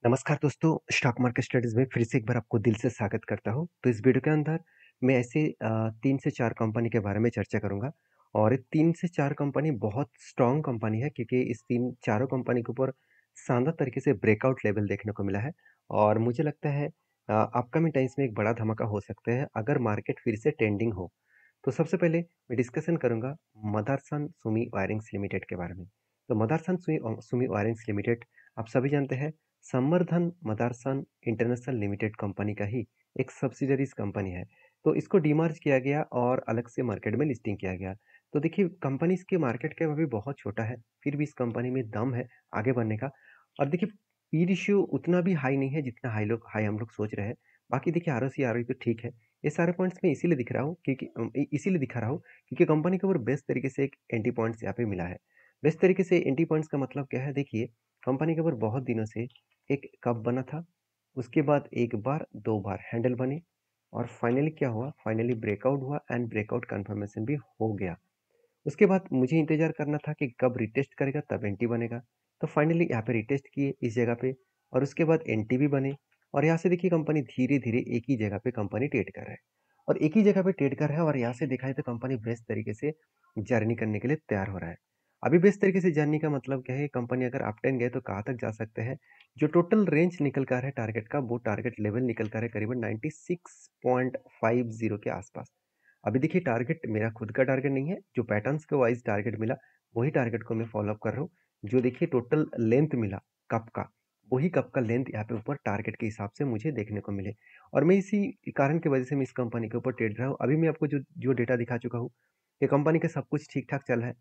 नमस्कार दोस्तों, stock market studies में फिर से एक बार आपको दिल से स्वागत करता हूँ। तो इस वीडियो के अंदर मैं ऐसे 3 से 4 कंपनी के बारे में चर्चा करूँगा और ये 3 से 4 कंपनी बहुत स्ट्रॉन्ग कंपनी है क्योंकि इस 3 चारों कंपनी के ऊपर शानदार तरीके से ब्रेकआउट लेवल देखने को मिला है और मुझे लगता है अपकमिंग टाइम्स में एक बड़ा धमाका हो सकता है अगर मार्केट फिर से ट्रेंडिंग हो। तो सबसे पहले मैं डिस्कशन करूँगा मदरसन सुमी वायरिंग्स लिमिटेड के बारे में। तो मदरसन सुमी वायरिंग्स लिमिटेड आप सभी जानते हैं संवर्धन मदरसन इंटरनेशनल लिमिटेड कंपनी का ही एक सब्सिडरीज कंपनी है। तो इसको डीमर्ज किया गया और अलग से मार्केट में लिस्टिंग किया गया। तो देखिए कंपनी इसके मार्केट कैप अभी बहुत छोटा है, फिर भी इस कंपनी में दम है आगे बढ़ने का। और देखिए पी रेशियो उतना भी हाई नहीं है जितना हाई हम लोग सोच रहे हैं। बाकी देखिए आरओसी आरओई तो ठीक है। ये सारे पॉइंट्स मैं इसीलिए दिख रहा हूँ क्योंकि इसीलिए दिखा रहा हूँ क्योंकि कंपनी के ऊपर बेस्ट तरीके से एक एंटी पॉइंट्स यहाँ पे मिला है। बेस्ट तरीके से एंटी पॉइंट्स का मतलब क्या है, देखिए कंपनी के ऊपर बहुत दिनों से एक कप बना था, उसके बाद 1 बार 2 बार हैंडल बने और फाइनली क्या हुआ, फाइनली ब्रेकआउट हुआ एंड ब्रेकआउट कंफर्मेशन भी हो गया। उसके बाद मुझे इंतज़ार करना था कि कब रिटेस्ट करेगा तब एंटी बनेगा। तो फाइनली यहाँ पे रिटेस्ट किए इस जगह पे और उसके बाद एंटी भी बने और यहाँ से देखिए कंपनी धीरे-धीरे एक ही जगह पे कंपनी ट्रेड कर रहा है और एक ही जगह पे ट्रेड कर रहा है और यहाँ से देखा जाए तो कंपनी बेस्ट तरीके से जर्नी करने के लिए तैयार हो रहा है। अभी बेस्ट तरीके से जर्नी का मतलब क्या है, कंपनी अगर अप ट्रेंड गए तो कहाँ तक जा सकते हैं? जो टोटल रेंज निकल कर है टारगेट का, वो टारगेट लेवल निकल कर है करीबन 96.50 के आसपास। अभी देखिए टारगेट मेरा खुद का टारगेट नहीं है, जो पैटर्न्स के वाइज टारगेट मिला, वही टारगेट को मैं फॉलो अप कर रहा हूँ। जो देखिए टोटल लेंथ मिला कप का, वही कप का लेंथ यहाँ पे ऊपर टारगेट के हिसाब से मुझे देखने को मिले और मैं इसी कारण की वजह से मैं इस कंपनी के ऊपर ट्रेड रहा हूँ। अभी मैं आपको जो जो डेटा दिखा चुका हूँ, कि कंपनी का सब कुछ ठीक-ठाक चल रहा है।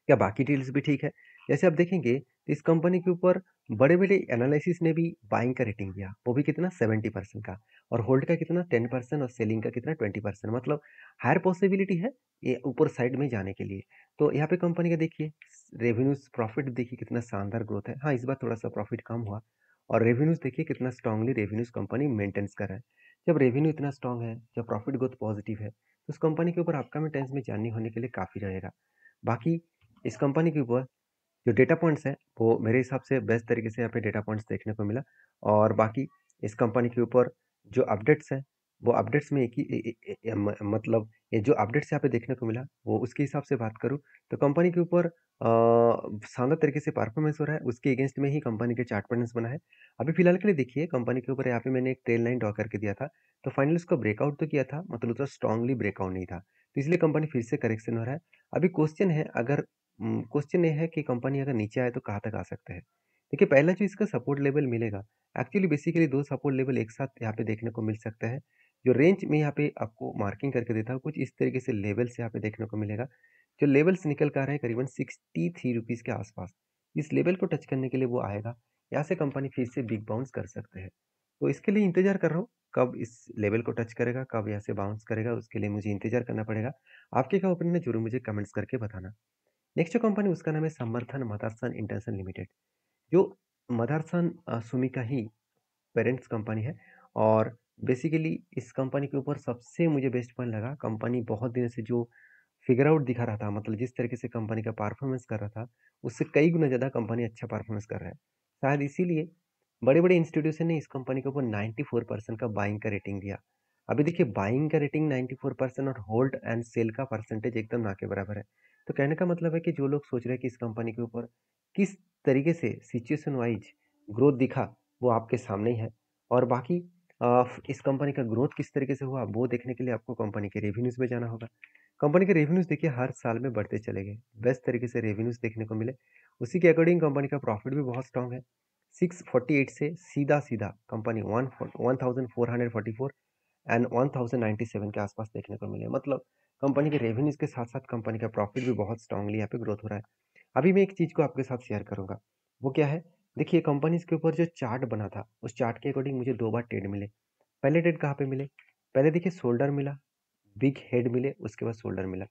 क्या बाकी डील्स भी ठीक है? जैसे आप देखेंगे तो इस कंपनी के ऊपर बड़े-बड़े एनालिसिस ने भी बाइंग का रेटिंग दिया, वो भी कितना 70% का और होल्ड का कितना 10% और सेलिंग का कितना 20%, मतलब हायर पॉसिबिलिटी है ये ऊपर साइड में जाने के लिए। तो यहाँ पे कंपनी का देखिए रेवेन्यूज़ प्रॉफिट देखिए कितना शानदार ग्रोथ है। हाँ, इस बार थोड़ा-सा प्रॉफिट कम हुआ और रेवेन्यूज़ देखिए कितना स्ट्रांगली रेवेन्यूज़ कंपनी मेंटेन्स कर रहा है। जब रेवेन्यू इतना स्ट्रांग है, जब प्रॉफिट ग्रोथ पॉजिटिव है, तो उस कंपनी के ऊपर अपकमिंग टाइम्स में जर्नी होने के लिए काफ़ी रहेगा। बाकी इस कंपनी के ऊपर जो डेटा पॉइंट्स हैं, वो मेरे हिसाब से बेस्ट तरीके से यहाँ पे डेटा पॉइंट्स देखने को मिला और बाकी इस कंपनी के ऊपर जो अपडेट्स हैं, वो अपडेट्स में एक ही मतलब ये जो अपडेट्स यहाँ पे देखने को मिला, वो उसके हिसाब से बात करूँ, तो कंपनी के ऊपर शानदार तरीके से परफॉर्मेंस हो रहा है, उसके अगेंस्ट में ही कंपनी के चार्ट पैटर्न्स बना है। अभी फिलहाल के लिए देखिए कंपनी के ऊपर यहाँ पे मैंने एक ट्रेल लाइन ड्रॉ करके दिया था, तो फाइनली उसको ब्रेकआउट तो किया था, मतलब उतना स्ट्रांगली ब्रेकआउट नहीं था। तो इसलिए कंपनी फिर से करेक्शन हो रहा है। अभी क्वेश्चन है, अगर क्वेश्चन ये है कि कंपनी अगर नीचे आए तो कहाँ तक आ सकते हैं? देखिए पहला जो इसका सपोर्ट लेवल मिलेगा, एक्चुअली बेसिकली 2 सपोर्ट लेवल एक साथ यहाँ पे देखने को मिल सकता है। जो रेंज में यहाँ पे आपको मार्किंग करके देता हूँ, कुछ इस तरीके से लेवल्स यहाँ पे देखने को मिलेगा। जो लेवल्स निकल कर आ रहे हैं करीबन ₹63 के आसपास। इस लेवल को टच करने के लिए वो आएगा। यहाँ से कंपनी फिर से बिग बाउंस कर सकते हैं। तो इसके लिए इंतज़ार कर रहा हूँ, कब इस लेवल को टच करेगा, कब यहाँ से बाउंस करेगा, उसके लिए मुझे इंतज़ार करना पड़ेगा। आपके क्या ओपिनियन है ज़रूर मुझे कमेंट्स करके बताना। नेक्स्ट जो कंपनी उसका नाम है समर्थन मदरसन इंटरनेशनल लिमिटेड, जो मदरसन सुमी का ही पेरेंट्स कंपनी है और बेसिकली इस कंपनी के ऊपर सबसे मुझे बेस्ट पॉइंट लगा, कंपनी बहुत दिनों से जो फिगर आउट दिखा रहा था, मतलब जिस तरीके से कंपनी का परफॉर्मेंस कर रहा था, उससे कई गुना ज़्यादा कंपनी अच्छा परफॉर्मेंस कर रहा है। शायद इसीलिए बड़े-बड़े इंस्टीट्यूशन ने इस कंपनी के ऊपर 94% का बाइंग का रेटिंग दिया। अभी देखिए बाइंग का रेटिंग 94% और होल्ड एंड सेल का परसेंटेज एकदम ना के बराबर है। तो कहने का मतलब है कि जो लोग सोच रहे हैं कि इस कंपनी के ऊपर किस तरीके से सिचुएशन वाइज ग्रोथ दिखा, वो आपके सामने ही है और बाकी इस कंपनी का ग्रोथ किस तरीके से हुआ, वो देखने के लिए आपको कंपनी के रेवेन्यूज़ में जाना होगा। कंपनी के रेवेन्यूज़ देखिए हर साल में बढ़ते चले गए, बेस्ट तरीके से रेवेन्यूज़ देखने को मिले। उसी के अकॉर्डिंग कंपनी का प्रॉफिट भी बहुत स्ट्रॉन्ग है। 648 से सीधा-सीधा कंपनी 1444 एंड 1097 के आसपास देखने को मिले। मतलब कंपनी के रेवेन्यूज़ के साथ-साथ कंपनी का प्रॉफिट भी बहुत स्ट्रॉन्गली यहाँ पे ग्रोथ हो रहा है। अभी मैं एक चीज़ को आपके साथ शेयर करूँगा, वो क्या है? देखिए कंपनीज़ के ऊपर जो चार्ट बना था, उस चार्ट के अकॉर्डिंग मुझे 2 बार ट्रेड मिले। पहले ट्रेड कहाँ पे मिले? पहले देखिए शोल्डर मिला, बिग हेड मिले, उसके बाद शोल्डर मिला।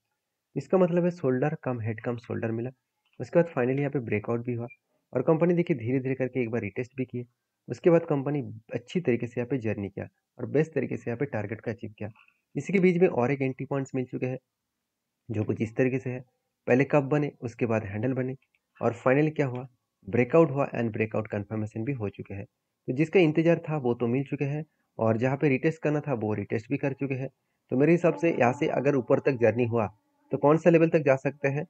इसका मतलब है शोल्डर कम हेड कम शोल्डर मिला। उसके बाद फाइनली यहाँ पे ब्रेकआउट भी हुआ और कंपनी देखिए धीरे-धीरे करके एक बार रिटेस्ट भी किए। उसके बाद कंपनी अच्छी तरीके से यहाँ पे जर्नी किया और बेस्ट तरीके से यहाँ पे टारगेट को अचीव किया। इसी के बीच में और एक एंट्री पॉइंट्स मिल चुके हैं, जो कुछ इस तरीके से है। पहले कप बने, उसके बाद हैंडल बने और फाइनली क्या हुआ? ब्रेकआउट हुआ एंड ब्रेकआउट कंफर्मेशन भी हो चुके हैं। तो जिसका इंतजार था वो तो मिल चुके हैं, और जहाँ पे रिटेस्ट करना था वो रिटेस्ट भी कर चुके हैं। तो मेरे हिसाब से यहाँ से अगर ऊपर तक जर्नी हुआ तो कौन सा लेवल तक जा सकते हैं,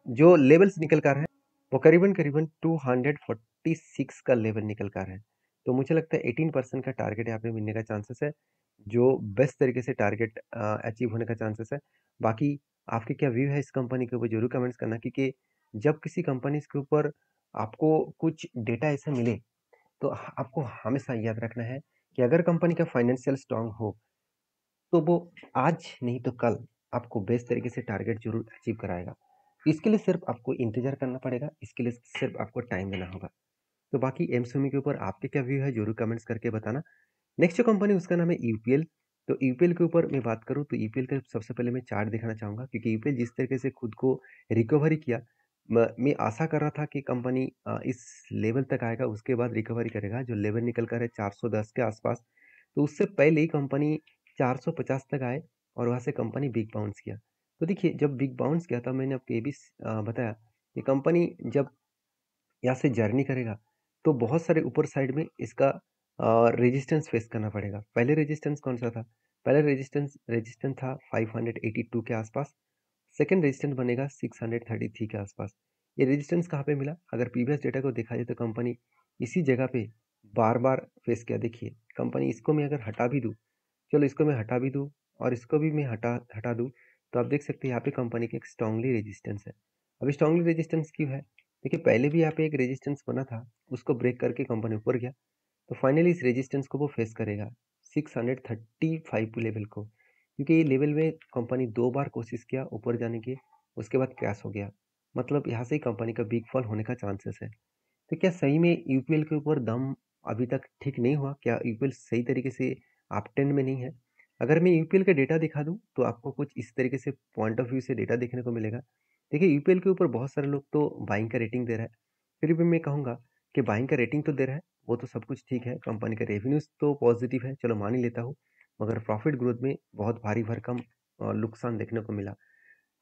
जो लेवल्स निकल कर है वो करीबन करीबन 246 का लेवल निकल कर है। तो मुझे लगता है 18% का टारगेट यहाँ पे मिलने का चांसेस है, जो बेस्ट तरीके से टारगेट अचीव होने का चांसेस है। बाकी आपके क्या व्यू है इस कंपनी के ऊपर जरूर कमेंट्स करना, क्योंकि जब किसी कंपनी के ऊपर आपको कुछ डेटा ऐसा मिले तो आपको हमेशा याद रखना है कि अगर कंपनी का फाइनेंशियल स्ट्रांग हो तो वो आज नहीं तो कल आपको बेस्ट तरीके से टारगेट जरूर अचीव कराएगा। इसके लिए सिर्फ आपको इंतजार करना पड़ेगा, इसके लिए सिर्फ आपको टाइम देना होगा। तो बाकी एमस्विमी के ऊपर आपके क्या व्यू है जरूर कमेंट्स करके बताना। नेक्स्ट जो कंपनी उसका नाम है यूपीएल। तो यूपीएल के ऊपर मैं बात करूँ तो यूपीएल का सबसे पहले मैं चार्ट दिखाना चाहूँगा, क्योंकि यूपीएल जिस तरीके से खुद को रिकवरी किया, मैं आशा कर रहा था कि कंपनी इस लेवल तक आएगा, उसके बाद रिकवरी करेगा। जो लेवल निकल कर है 410 के आसपास, तो उससे पहले ही कंपनी 450 तक आए और वहाँ से कंपनी बिग बाउंस किया। तो देखिए जब बिग बाउंस किया था मैंने आपको ये भी बताया कि कंपनी जब यहाँ से जर्नी करेगा तो बहुत सारे ऊपर साइड में इसका रेजिस्टेंस फेस करना पड़ेगा। पहले रेजिस्टेंस कौन सा था? पहले रेजिस्टेंस रेजिस्टेंस था 582 के आसपास। सेकंड रेजिस्टेंस बनेगा 633 के आसपास। ये रेजिस्टेंस कहाँ पे मिला? अगर प्रीवियस डेटा को देखा जाए तो कंपनी इसी जगह पे बार बार फेस किया। देखिए कंपनी इसको मैं अगर हटा भी दूँ, चलो इसको मैं हटा भी दूँ और इसको भी मैं हटा हटा दूँ, तो आप देख सकते हैं यहाँ पे कंपनी का एक स्ट्रांगली रेजिस्टेंस है। अब स्ट्रांगली रेजिस्टेंस क्यों है? देखिए पहले भी यहाँ पे एक रेजिस्टेंस बना था, उसको ब्रेक करके कंपनी ऊपर गया, तो फाइनली इस रेजिस्टेंस को वो फेस करेगा 635 लेवल को, क्योंकि ये लेवल में कंपनी 2 बार कोशिश किया ऊपर जाने की, उसके बाद क्रैश हो गया। मतलब यहाँ से ही कंपनी का बिग फॉल होने का चांसेस है। तो क्या सही में यूपीएल के ऊपर दम अभी तक ठीक नहीं हुआ? क्या यूपीएल सही तरीके से अप ट्रेंड में नहीं है? अगर मैं यूपीएल का डेटा दिखा दूं तो आपको कुछ इस तरीके से पॉइंट ऑफ व्यू से डेटा देखने को मिलेगा। देखिए यूपीएल के ऊपर बहुत सारे लोग तो बाइंग का रेटिंग दे रहा है, फिर भी मैं कहूँगा कि बाइंग का रेटिंग तो दे रहा है, वो तो सब कुछ ठीक है, कंपनी का रेवेन्यूज तो पॉजिटिव है, चलो मान ही लेता हूँ, मगर प्रॉफिट ग्रोथ में बहुत भारी भरकम नुकसान देखने को मिला।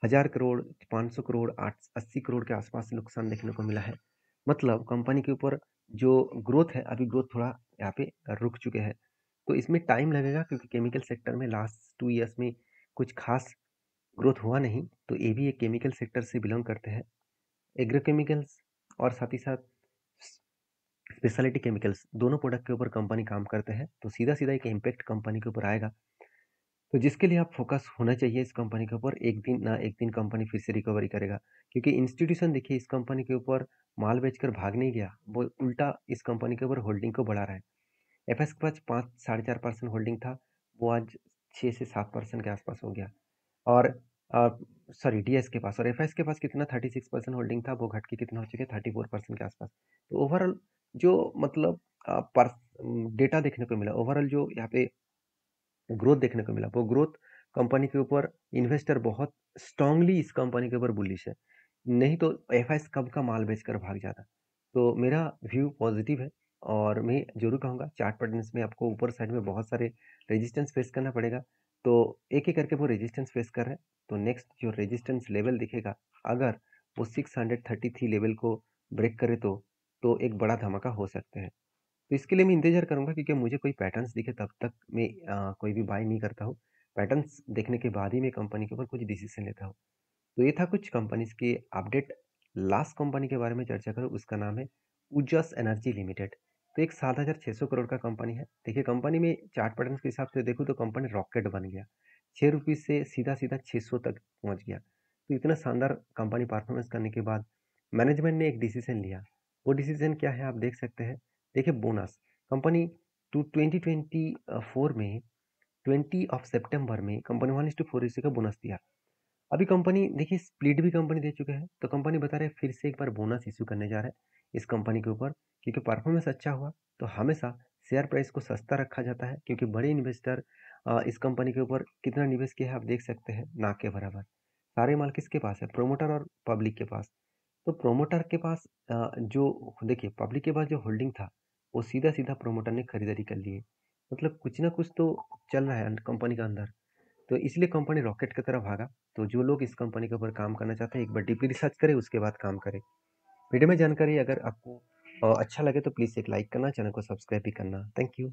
1000 करोड़, 500 करोड़, 80 करोड़ के आसपास नुकसान देखने को मिला है। मतलब कंपनी के ऊपर जो ग्रोथ है, अभी ग्रोथ थोड़ा यहाँ पे रुक चुके हैं। तो इसमें टाइम लगेगा, क्योंकि केमिकल सेक्टर में लास्ट 2 ईयर्स में कुछ खास ग्रोथ हुआ नहीं। तो ये भी एक केमिकल सेक्टर से बिलोंग करते हैं, एग्रोकेमिकल्स और साथ ही साथ स्पेशलिटी केमिकल्स, दोनों प्रोडक्ट के ऊपर कंपनी काम करते हैं। तो सीधा सीधा एक इम्पैक्ट कंपनी के ऊपर आएगा, तो जिसके लिए आप फोकस होना चाहिए इस कंपनी के ऊपर। एक दिन ना एक दिन कंपनी फिर से रिकवरी करेगा, क्योंकि इंस्टीट्यूशन देखिए इस कंपनी के ऊपर माल बेचकर भाग नहीं गया, वो उल्टा इस कंपनी के ऊपर होल्डिंग को बढ़ा रहा है। एफएस के पास 5 साढ़े 4% होल्डिंग था, वो आज 6 से 7% के आसपास हो गया। और सॉरी डीएस के पास, और एफएस के पास कितना 36% होल्डिंग था, वो घट के कितना हो चुका है 34% के आसपास। तो ओवरऑल जो मतलब डेटा देखने को मिला, ओवरऑल जो यहाँ पे ग्रोथ देखने को मिला, वो ग्रोथ कंपनी के ऊपर इन्वेस्टर बहुत स्ट्रांगली इस कंपनी के ऊपर बुलिश है। नहीं तो एफआईएस कब का माल बेचकर भाग जाता। तो मेरा व्यू पॉजिटिव है, और मैं जरूर कहूँगा चार्ट पैटर्न्स में आपको ऊपर साइड में बहुत सारे रेजिस्टेंस फेस करना पड़ेगा। तो एक एक करके वो रेजिस्टेंस फेस कर रहे हैं, तो नेक्स्ट जो रेजिस्टेंस लेवल दिखेगा, अगर वो 633 लेवल को ब्रेक करे तो एक बड़ा धमाका हो सकते हैं। तो इसके लिए मैं इंतज़ार करूँगा, क्योंकि मुझे कोई पैटर्न्स दिखे तब तक मैं कोई भी बाय नहीं करता हूँ। पैटर्न्स देखने के बाद ही मैं कंपनी के ऊपर कुछ डिसीजन लेता हूँ। तो ये था कुछ कंपनीज़ के अपडेट। लास्ट कंपनी के बारे में चर्चा करूँ, उसका नाम है ऊर्जास एनर्जी लिमिटेड। तो एक 7,600 करोड़ का कंपनी है। देखिए कंपनी में चार्ट पैटर्न्स के हिसाब से देखूँ तो कंपनी रॉकेट बन गया। 6 रुपीज़ से सीधा-सीधा 600 तक पहुँच गया। तो इतना शानदार कंपनी परफॉर्मेंस करने के बाद मैनेजमेंट ने एक डिसीजन लिया। वो डिसीजन क्या है आप देख सकते हैं। देखिए बोनस, कंपनी 2024 में 20 सितंबर में कंपनी 1:4 रेशियो का बोनस दिया। अभी कंपनी देखिए स्प्लिट भी कंपनी दे चुके हैं, तो कंपनी बता रहे हैं फिर से एक बार बोनस इश्यू करने जा रहा है इस कंपनी के ऊपर, क्योंकि परफॉर्मेंस अच्छा हुआ तो हमेशा शेयर प्राइस को सस्ता रखा जाता है, क्योंकि बड़े इन्वेस्टर इस कंपनी के ऊपर कितना निवेश किया है आप देख सकते हैं, ना के बराबर। सारे माल किसके पास है? प्रोमोटर और पब्लिक के पास। तो प्रोमोटर के पास जो देखिए पब्लिक के पास जो होल्डिंग था, वो सीधा सीधा प्रोमोटर ने खरीदारी कर लिए। मतलब कुछ ना कुछ तो चल रहा है कंपनी के अंदर। तो इसलिए कंपनी रॉकेट की तरफ भागा। तो जो लोग इस कंपनी के ऊपर काम करना चाहते हैं, एक बार डीपली रिसर्च करें, उसके बाद काम करें। वीडियो में जानकारी अगर आपको अच्छा लगे तो प्लीज़ एक लाइक करना, चैनल को सब्सक्राइब भी करना। Thank you.